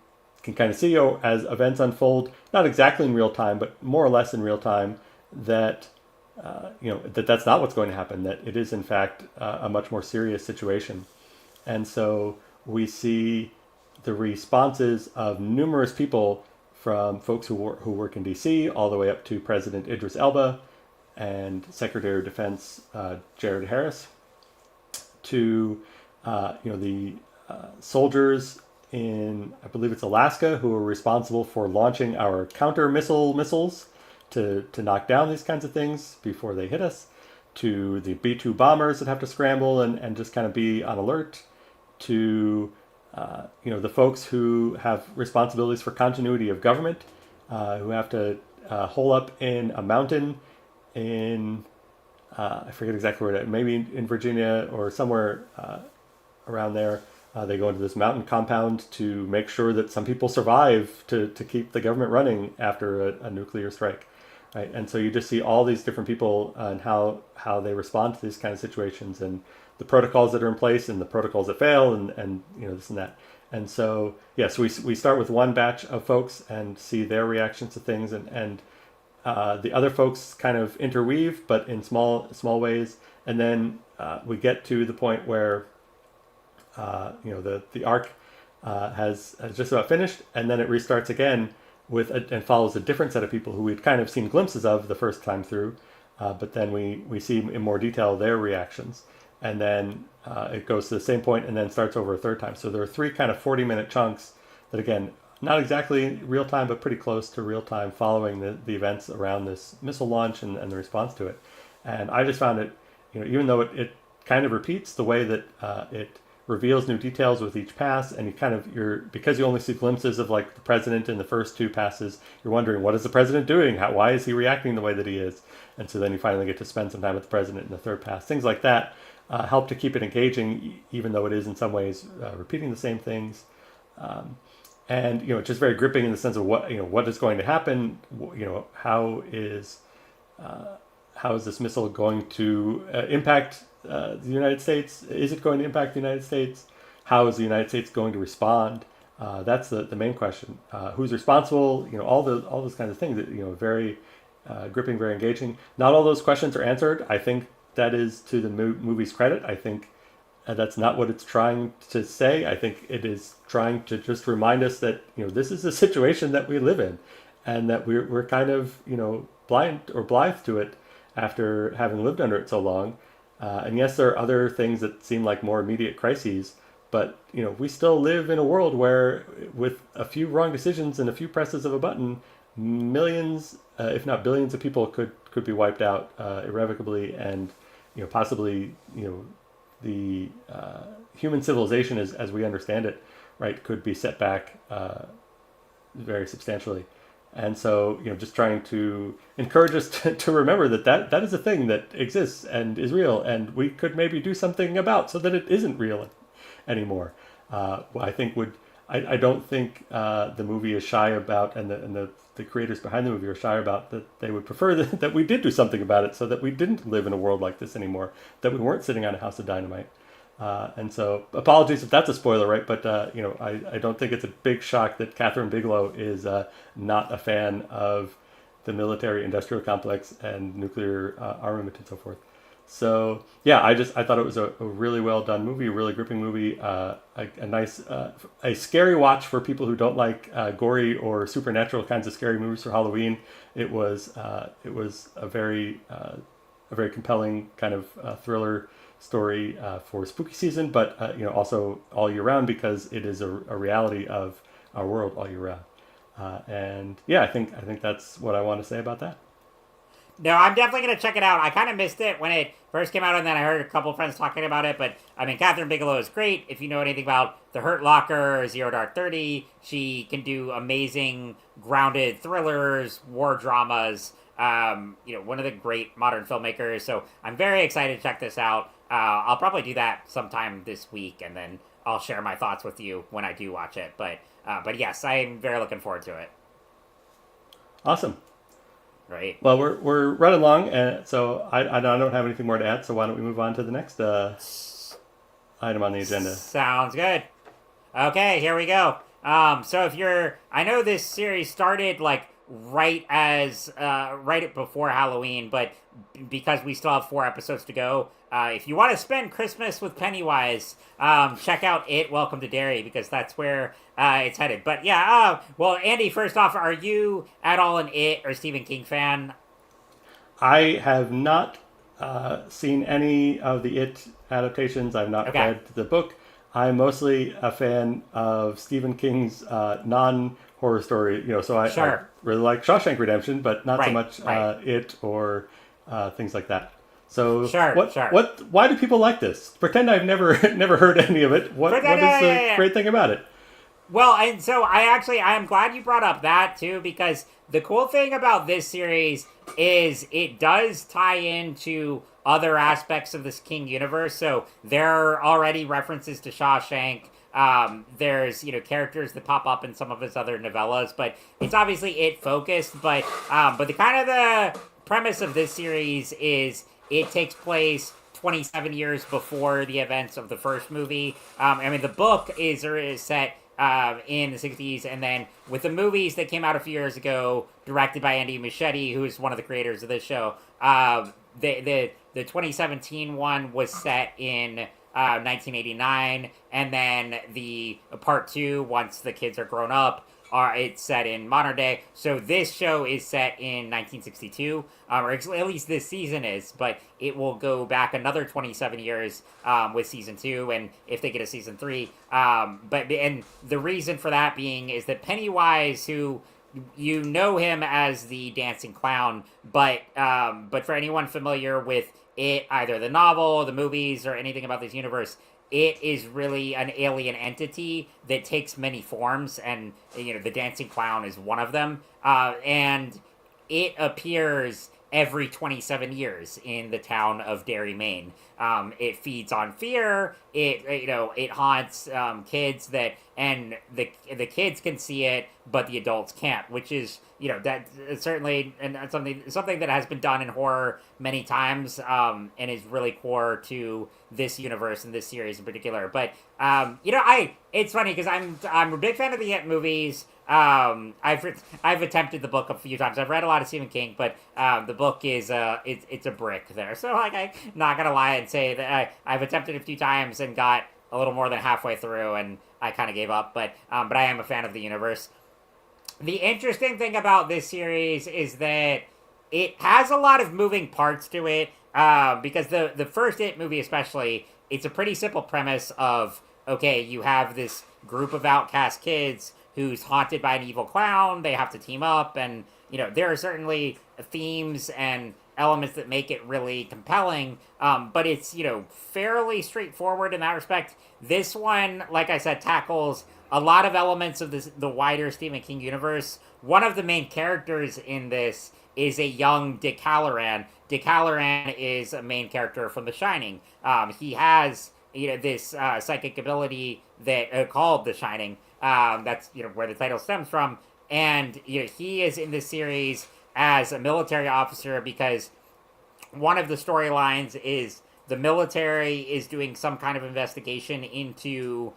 can kind of see as events unfold, not exactly in real time, but more or less in real time, that that's not what's going to happen, that it is in fact a much more serious situation. And so we see the responses of numerous people, from folks who work in DC all the way up to President Idris Elba and Secretary of Defense Jared Harris, to the soldiers in, I believe it's Alaska, who are responsible for launching our counter missiles to knock down these kinds of things before they hit us, to the B-2 bombers that have to scramble and just kind of be on alert, to the folks who have responsibilities for continuity of government, who have to hole up in a mountain in, I forget exactly where, maybe in Virginia or somewhere around there. They go into this mountain compound to make sure that some people survive to keep the government running after a nuclear strike. Right? And so you just see all these different people and how they respond to these kind of situations, and the protocols that are in place and the protocols that fail, and this and that. And so, yes, we start with one batch of folks and see their reactions to things, and the other folks kind of interweave, but in small ways. And then we get to the point where the arc has just about finished, and then it restarts again and follows a different set of people who we'd kind of seen glimpses of the first time through, but then we see in more detail their reactions, and then it goes to the same point and then starts over a third time. So there are 3 kind of 40-minute chunks that, again, not exactly real time, but pretty close to real time, following the events around this missile launch and the response to it. And I just found it, even though it kind of repeats the way that it reveals new details with each pass, and because you only see glimpses of like the president in the first two passes, you're wondering, what is the president doing? Why is he reacting the way that he is? And so then you finally get to spend some time with the president in the third pass. Things like that help to keep it engaging, even though it is in some ways repeating the same things. And it's just very gripping in the sense of what is going to happen. How is this missile going to impact the United States? Is it going to impact the United States? How is the United States going to respond? That's the main question. Who's responsible? All those kinds of things that very gripping, very engaging. Not all those questions are answered. I think that is to the movie's credit. I think that's not what it's trying to say. I think it is trying to just remind us that this is a situation that we live in, and that we're kind of blind or blithe to it after having lived under it so long. And yes, there are other things that seem like more immediate crises, but we still live in a world where, with a few wrong decisions and a few presses of a button, millions, if not billions, of people could be wiped out irrevocably, and possibly the human civilization as we understand it, right, could be set back very substantially. And so, just trying to encourage us to remember that is a thing that exists and is real, and we could maybe do something about so that it isn't real anymore. I don't think the movie is shy about, and the creators behind the movie are shy about, that they would prefer that we did do something about it so that we didn't live in a world like this anymore, that we weren't sitting on a house of dynamite. And so, apologies if that's a spoiler, right? But I don't think it's a big shock that Catherine Bigelow is not a fan of the military-industrial complex and nuclear armament and so forth. So yeah, I thought it was a really well done movie, a really gripping movie, a nice, a scary watch for people who don't like gory or supernatural kinds of scary movies for Halloween. It was a very compelling kind of thriller story for spooky season, but also all year round, because it is a reality of our world all year round. And yeah, I think that's what I want to say about that. No, I'm definitely going to check it out. I kind of missed it when it first came out, and then I heard a couple of friends talking about it. But, I mean, Catherine Bigelow is great. If you know anything about The Hurt Locker, Zero Dark 30, she can do amazing, grounded thrillers, war dramas. One of the great modern filmmakers. So I'm very excited to check this out. I'll probably do that sometime this week, and then I'll share my thoughts with you when I do watch it. But yes, I'm very looking forward to it. Awesome. Right. Well, we're running along, and so I don't have anything more to add. So why don't we move on to the next item on the agenda? Sounds good. Okay, here we go. So I know this series started like right before Halloween, but because we still have 4 episodes to go, if you want to spend Christmas with Pennywise, check out It, Welcome to Derry, because that's where it's headed. But yeah, well, Andy, first off, are you at all an It or Stephen King fan? I have not seen any of the It adaptations. I've not read the book. I'm mostly a fan of Stephen King's non-horror story. So I really like Shawshank Redemption, but not so much It or things like that. So why do people like this? Pretend I've never heard any of it. What is the great thing about it? Well, and so I'm glad you brought up that too, because the cool thing about this series is it does tie into other aspects of this King universe. So there are already references to Shawshank. There's characters that pop up in some of his other novellas, but it's obviously It focused. But the kind of the premise of this series is it takes place 27 years before the events of the first movie. The book is set in the 60s, and then with the movies that came out a few years ago, directed by Andy Muschietti, who is one of the creators of this show, the 2017 one was set in 1989, and then the part 2, once the kids are grown up, it's set in modern day. So this show is set in 1962, or at least this season is, but it will go back another 27 years with season 2, and if they get a season 3. And the reason for that being is that Pennywise, who you know him as the dancing clown, but for anyone familiar with it, either the novel, the movies, or anything about this universe, it is really an alien entity that takes many forms, and the dancing clown is one of them. And it appears every 27 years in the town of Derry, Maine. It feeds on fear. It haunts kids and the kids can see it, but the adults can't, which is that certainly and something that has been done in horror many times, and is really core to this universe and this series in particular. But it's funny because I'm a big fan of the It movies. I've attempted the book a few times. I've read a lot of Stephen King, but the book is it's a brick there. So I'm not gonna lie and say that I've attempted it a few times and got a little more than halfway through, and I kind of gave up. But I am a fan of the universe. The interesting thing about this series is that it has a lot of moving parts to it, because the first It movie especially, it's a pretty simple premise of, okay, you have this group of outcast kids who's haunted by an evil clown. They have to team up, and there are certainly themes and elements that make it really compelling, but it's fairly straightforward in that respect. This one, like I said, tackles a lot of elements of the wider Stephen King universe. One of the main characters in this is a young Dick Halloran. Dick Halloran is a main character from The Shining. He has this psychic ability that called The Shining. That's where the title stems from, and he is in this series as a military officer because one of the storylines is the military is doing some kind of investigation into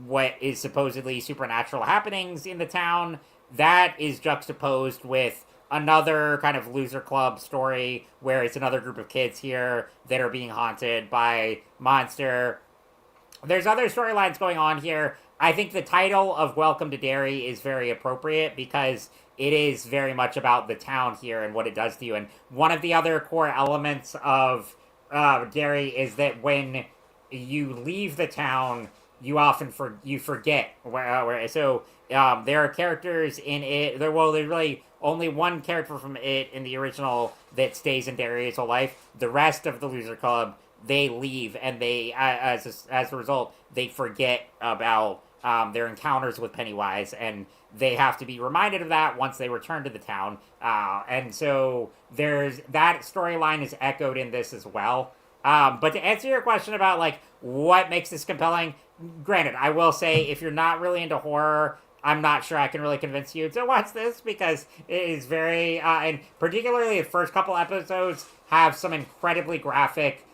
what is supposedly supernatural happenings in the town. That is juxtaposed with another kind of loser club story where it's another group of kids here that are being haunted by monster. There's other storylines going on here. I think the title of Welcome to Derry is very appropriate because it is very much about the town here and what it does to you. And one of the other core elements of Derry is that when you leave the town, you often forget where. So there are characters in it. There's really only one character from it in the original that stays in Derry his whole life. The rest of the loser club, they leave, and they as a result they forget about their encounters with Pennywise, and they have to be reminded of that once they return to the town. And so there's that storyline is echoed in this as well. But to answer your question about what makes this compelling, granted, I will say if you're not really into horror, I'm not sure I can really convince you to watch this because it is very, and particularly the first couple episodes have some incredibly graphic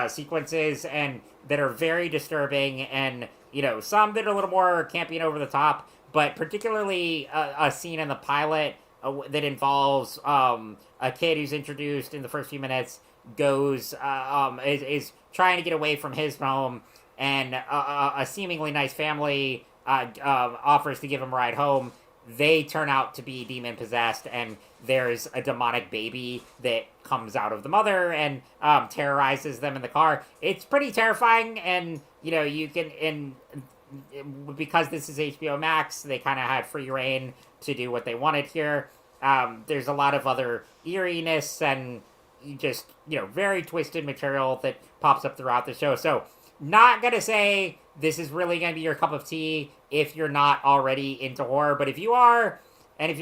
sequences and that are very disturbing, and some that are a little more campy and over the top, but particularly a scene in the pilot that involves a kid who's introduced in the first few minutes is trying to get away from his home, and a seemingly nice family offers to give him a ride home. They turn out to be demon possessed, and there's a demonic baby that comes out of the mother and terrorizes them in the car. It's pretty terrifying, and you can, and because this is HBO Max, they kind of had free reign to do what they wanted here. There's a lot of other eeriness and just very twisted material that pops up throughout the show. So not gonna say this is really gonna be your cup of tea if you're not already into horror, but if you are, and if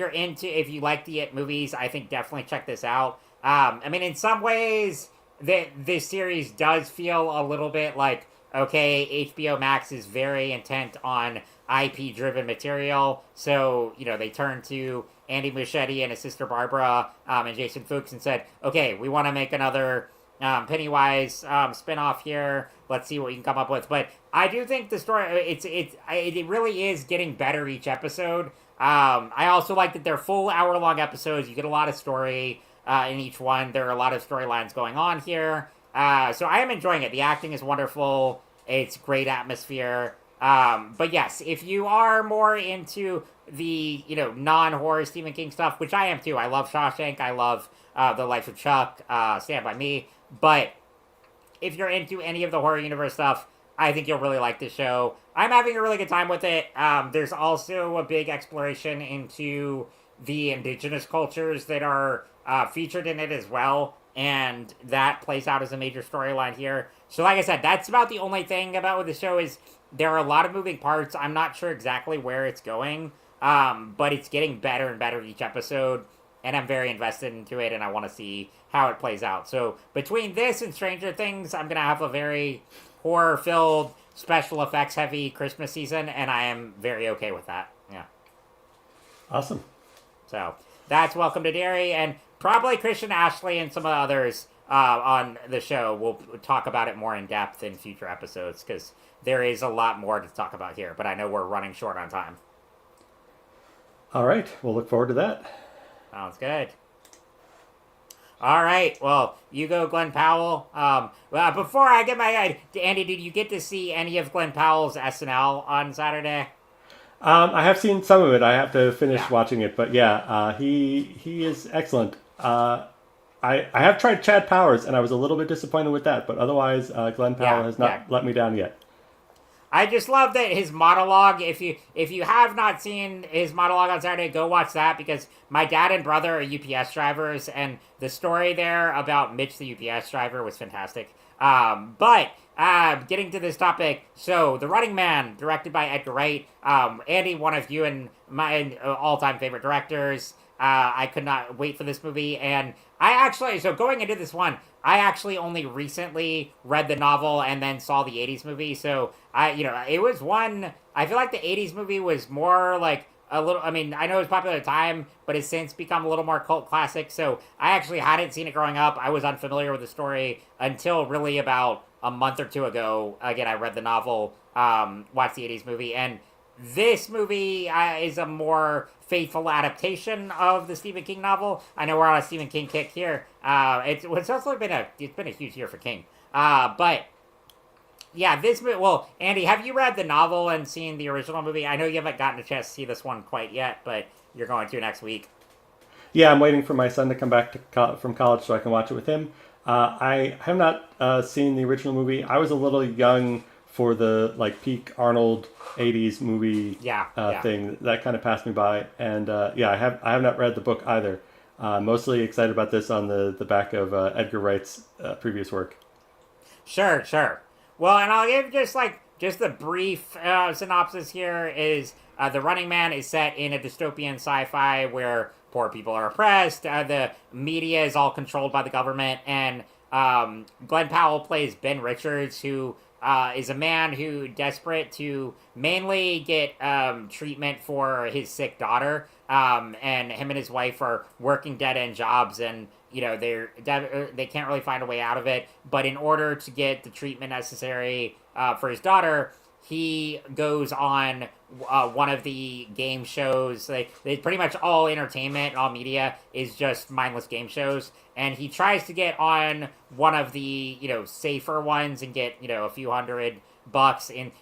you like the It movies, I think definitely check this out. In some ways, this series does feel a little bit like, okay, HBO Max is very intent on IP-driven material, so, they turned to Andy Muschietti and his sister Barbara and Jason Fuchs and said, okay, we want to make another Pennywise spin-off here. Let's see what we can come up with. But I do think the story, it really is getting better each episode. I also like that they're full hour-long episodes. You get a lot of story in each one. There are a lot of storylines going on here. So I am enjoying it. The acting is wonderful. It's great atmosphere. But yes, if you are more into the non-horror Stephen King stuff, which I am too. I love Shawshank. I love The Life of Chuck, Stand by Me. But if you're into any of the horror universe stuff, I think you'll really like this show. I'm having a really good time with it. There's also a big exploration into the indigenous cultures that are featured in it as well, and that plays out as a major storyline here. So like I said, that's about the only thing about with the show is there are a lot of moving parts. I'm not sure exactly where it's going, but it's getting better and better each episode, and I'm very invested into it, and I want to see how it plays out. So between this and Stranger Things, I'm going to have a very horror-filled, special effects-heavy Christmas season, and I am very okay with that. Yeah. Awesome. So that's Welcome to Derry, and probably Christian Ashley and some of the others on the show will talk about it more in depth in future episodes, because there is a lot more to talk about here, but I know we're running short on time. All right. We'll look forward to that. Sounds good. All right. Well, you go, Glenn Powell. Before I get my Andy, did you get to see any of Glenn Powell's SNL on Saturday? I have seen some of it. I have to finish watching it, but yeah, he is excellent. I have tried Chad Powers, and I was a little bit disappointed with that, but otherwise, Glenn Powell has not let me down yet. I just love that his monologue. If you have not seen his monologue on Saturday, go watch that, because my dad and brother are UPS drivers, and the story there about Mitch the UPS driver was fantastic. But getting to this topic, so The Running Man, directed by Edgar Wright. Andy, one of you and my all-time favorite directors. I could not wait for this movie, and so going into this one, I actually only recently read the novel and then saw the 80s movie, so it was one, I feel like the 80s movie was more like a little, I mean, I know it was popular at the time, but it's since become a little more cult classic, so I actually hadn't seen it growing up. I was unfamiliar with the story until really about a month or two ago. Again, I read the novel, watched the 80s movie, and this movie is a more faithful adaptation of the Stephen King novel. I know we're on a Stephen King kick here. It's also been a huge year for King. But yeah, this movie. Well, Andy, have you read the novel and seen the original movie? I know you haven't gotten a chance to see this one quite yet, but you're going to next week. Yeah, I'm waiting for my son to come back from college so I can watch it with him. I have not seen the original movie. I was a little young for the peak Arnold 80s movie thing. That kind of passed me by. And I have not read the book either. Mostly excited about this on the back of Edgar Wright's previous work. Sure. Well, and I'll give just a brief synopsis here is The Running Man is set in a dystopian sci-fi where poor people are oppressed. The media is all controlled by the government. And Glenn Powell plays Ben Richards, who is a man who desperate to mainly get treatment for his sick daughter. And him and his wife are working dead-end jobs, and they can't really find a way out of it. But in order to get the treatment necessary for his daughter, he goes on one of the game shows. They pretty much all entertainment and all media is just mindless game shows. And he tries to get on one of the, safer ones and get, a few $100.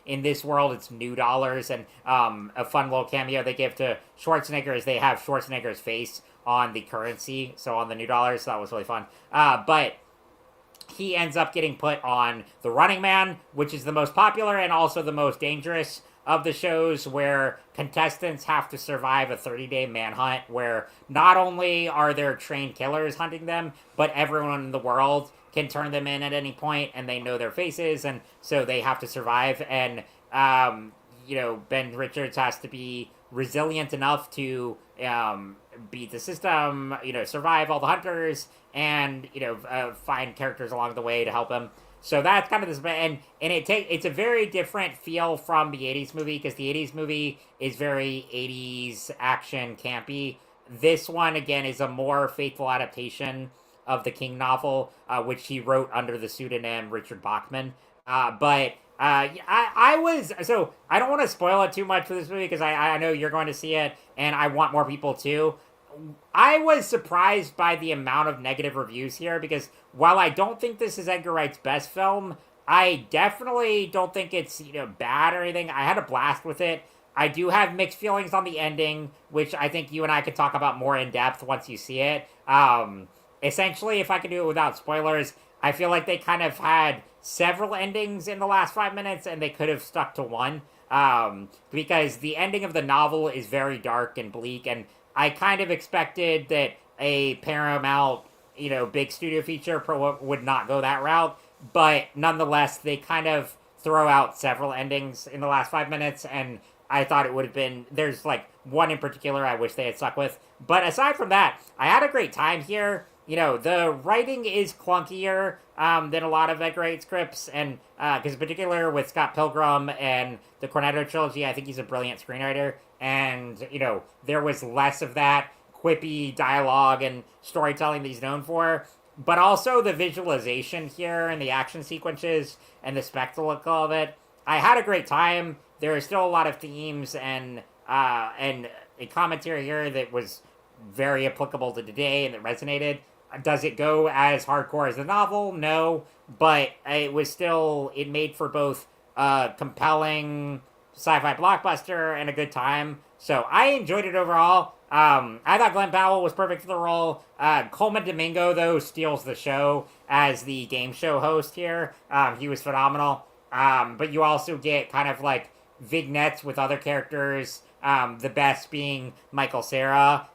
In this world, it's new dollars. And a fun little cameo they give to Schwarzenegger is they have Schwarzenegger's face on the currency, so on the new dollars. So that was really fun. But he ends up getting put on The Running Man, which is the most popular and also the most dangerous of the shows, where contestants have to survive a 30-day manhunt where not only are there trained killers hunting them, but everyone in the world can turn them in at any point, and they know their faces, and so they have to survive. And Ben Richards has to be resilient enough to beat the system, survive all the hunters, and find characters along the way to help him. So that's kind of this, and it's a very different feel from the 80s movie, because the 80s movie is very 80s action campy. This one, again, is a more faithful adaptation of the King novel, which he wrote under the pseudonym Richard Bachman. I don't want to spoil it too much for this movie, because I know you're going to see it, and I want more people to. I was surprised by the amount of negative reviews here, because while I don't think this is Edgar Wright's best film, I definitely don't think it's bad or anything. I had a blast with it. I do have mixed feelings on the ending, which I think you and I could talk about more in depth once you see it. Essentially, if I can do it without spoilers, I feel like they kind of had several endings in the last 5 minutes, and they could have stuck to one. Because the ending of the novel is very dark and bleak, and I kind of expected that a Paramount, big studio feature would not go that route, but nonetheless, they kind of throw out several endings in the last 5 minutes, and I thought it would have been. There's like one in particular I wish they had stuck with, but aside from that, I had a great time here. The writing is clunkier than a lot of Edgar Wright scripts, and because in particular with Scott Pilgrim and the Cornetto trilogy, I think he's a brilliant screenwriter, and there was less of that quippy dialogue and storytelling that he's known for, but also the visualization here and the action sequences and the spectacle of it. I had a great time. There are still a lot of themes and a commentary here that was very applicable to today and that resonated. Does it go as hardcore as the novel? No, but it made for both a compelling sci-fi blockbuster and a good time. So I enjoyed it overall. I thought Glenn Powell was perfect for the role. Coleman Domingo, though, steals the show as the game show host here. He was phenomenal. But you also get kind of like vignettes with other characters. The best being Michael Cera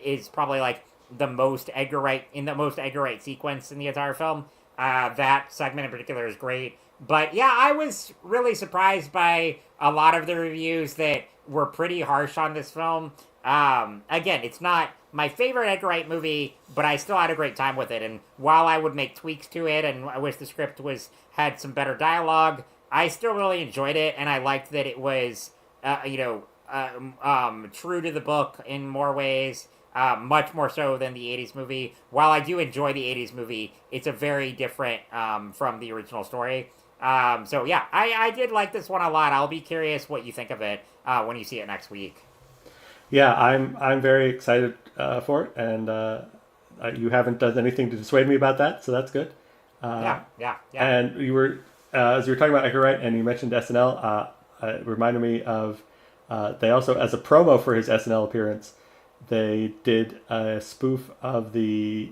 is probably like the most Edgar Wright sequence in the entire film. That segment in particular is great. But yeah, I was really surprised by a lot of the reviews that were pretty harsh on this film. Again, it's not my favorite Edgar Wright movie, but I still had a great time with it. And while I would make tweaks to it, and I wish the script had some better dialogue, I still really enjoyed it, and I liked that it was, true to the book in more ways. Much more so than the 80s movie. While I do enjoy the 80s movie, it's a very different from the original story. So yeah, I did like this one a lot. I'll be curious what you think of it when you see it next week. Yeah, I'm very excited for it, and you haven't done anything to dissuade me about that, so that's good. Yeah. And you were as you were talking about Edgar Wright, and you mentioned SNL. It reminded me of they also, as a promo for his SNL appearance, they did a spoof of the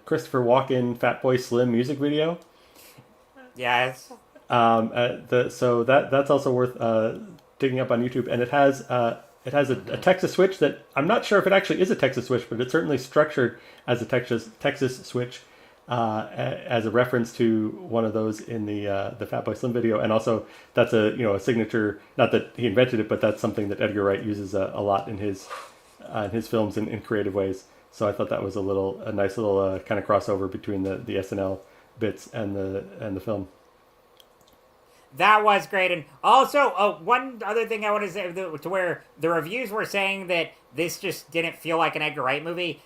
Christopher Walken Fatboy Slim music video. Yes. So that's also worth digging up on YouTube, and it has a Texas switch that I'm not sure if it actually is a Texas switch, but it's certainly structured as a Texas switch, as a reference to one of those in the Fatboy Slim video, and also that's a signature. Not that he invented it, but that's something that Edgar Wright uses a lot in his films in creative ways. So I thought that was a nice little kind of crossover between the SNL bits and the film. That was great. And also, one other thing I want to say, to where the reviews were saying that this just didn't feel like an Edgar Wright movie.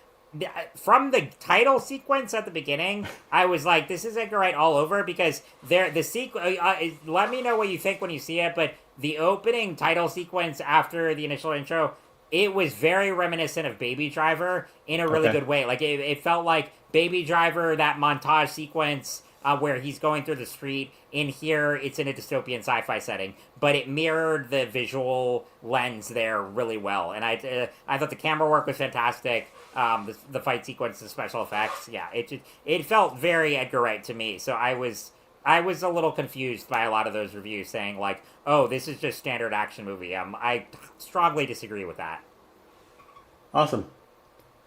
From the title sequence at the beginning, I was like, this is Edgar Wright all over, because the sequence, let me know what you think when you see it, but the opening title sequence after the initial intro, it was very reminiscent of Baby Driver in a really good way. Like, it felt like Baby Driver, that montage sequence where he's going through the street. In here, it's in a dystopian sci-fi setting, but it mirrored the visual lens there really well. And I thought the camera work was fantastic. The fight sequence, the special effects, yeah, it felt very Edgar Wright to me. So I was a little confused by a lot of those reviews saying like, oh, this is just standard action movie. I strongly disagree with that. Awesome.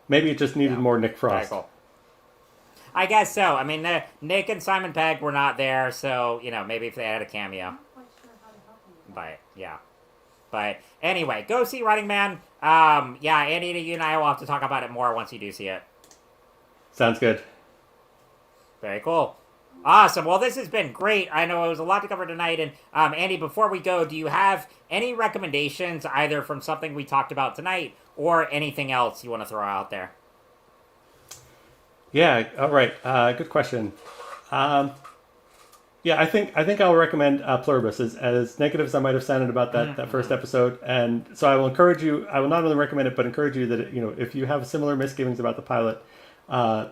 Maybe it just needed more Nick Frost. Cool. I guess so. I mean, Nick and Simon Pegg were not there, so maybe if they had a cameo. But yeah. But anyway, go see Running Man. Andy, you and I will have to talk about it more once you do see it. Sounds good. Very cool. Awesome. Well, this has been great. I know it was a lot to cover tonight. And Andy, before we go, do you have any recommendations either from something we talked about tonight or anything else you want to throw out there? Yeah. All right. Good question. I think I'll recommend Pluribus, as negative as I might have sounded about that first episode. And so I will encourage you. I will not only recommend it, but encourage you that if you have similar misgivings about the pilot,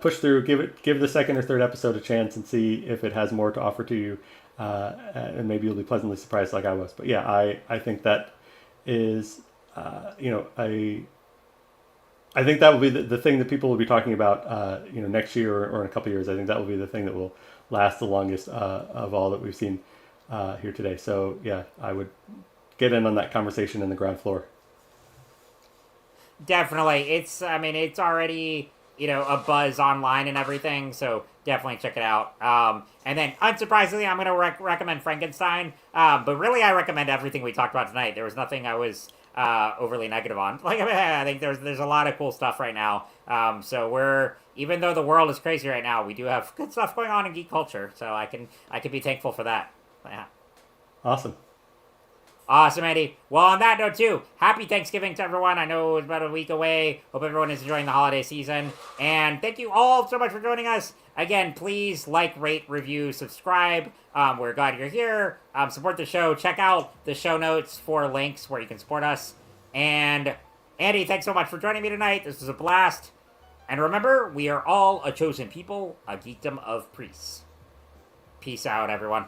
push through, give the second or third episode a chance, and see if it has more to offer to you, and maybe you'll be pleasantly surprised like I was. But yeah, I think that is I think that will be the thing that people will be talking about, next year or in a couple of years. I think that will be the thing that will last the longest of all that we've seen here today. So yeah, I would get in on that conversation in the ground floor. Definitely. It's already, a buzz online and everything, so definitely check it out. And then, unsurprisingly, I'm going to recommend Frankenstein, but really I recommend everything we talked about tonight. There was nothing I was overly negative on. I think there's a lot of cool stuff right now. So even though the world is crazy right now, we do have good stuff going on in geek culture, so I can be thankful for that. Yeah. Awesome, Andy. Well, on that note, too, happy Thanksgiving to everyone. I know it's about a week away. Hope everyone is enjoying the holiday season. And thank you all so much for joining us. Again, please like, rate, review, subscribe. We're glad you're here. Support the show. Check out the show notes for links where you can support us. And Andy, thanks so much for joining me tonight. This was a blast. And remember, we are all a chosen people, a geekdom of priests. Peace out, everyone.